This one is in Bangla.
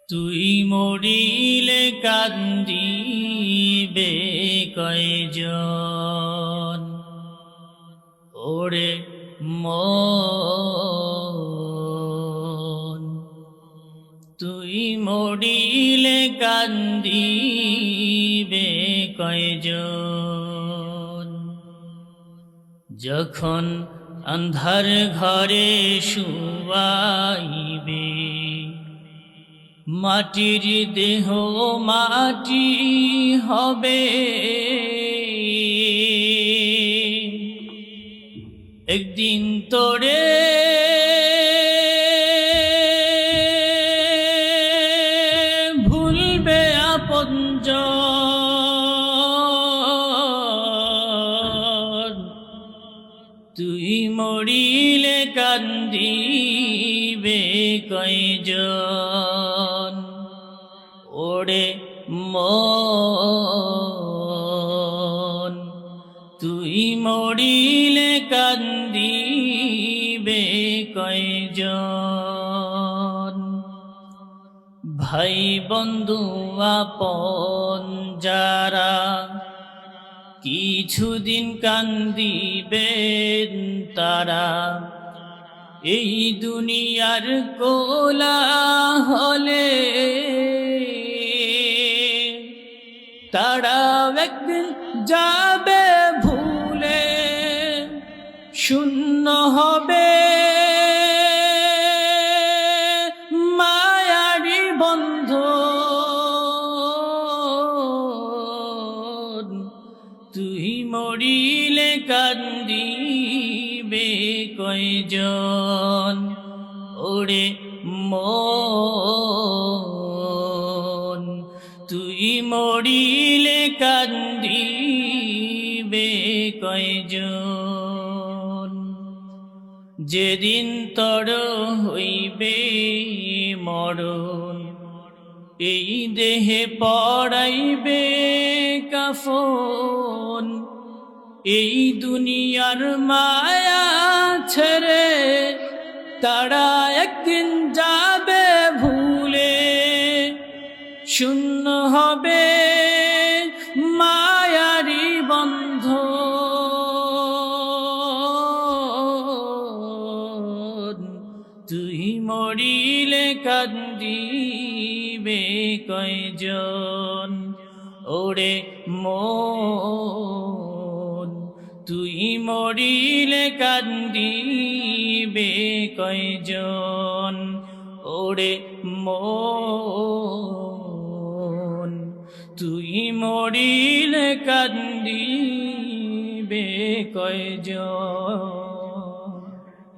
তুই মরিলে কান্দিবে কয়জন, ওরে মন। তুই মরিলে কান্দিবে কয়জন, যখন আন্ধার ঘরে শুয়াইবে, মাটির দেহ মাটি হবে। একদিন তোরে ভুলবে আপনজন, তুই মরিলে কান্দিবে কয়জন, ওরে মন। তুই মরিলে কান্দিবে কয়জন, ভাই বন্ধু আপন যারা কিছুদিন কান্দিবেন তারা, এই দুনিয়ার কোলাহলে তারা একদিন যাবে ভুলে, শূন্য হবে মায়ারি বন্ধন। তুই মরিলে কান্দিবে কয়জন, ওরে মন। তুই মরিলে কান্দিবে কয়জন, যেদিন তর হইবে মরণ, এই দেহে পড়াইবে কাফন। এই দুনিয়ার মায়া ছেড়ে তারা একদিন যাবে ভুলে, শূন্য হবে মায়ারি বন্ধন। তুই মরিলে কান্দিবে কয়জন, ওরে মন। তুই মরিলে কান্দিবে কয়জন, ওরে মন। তুই মরিলে কান্দিবে কয়জন।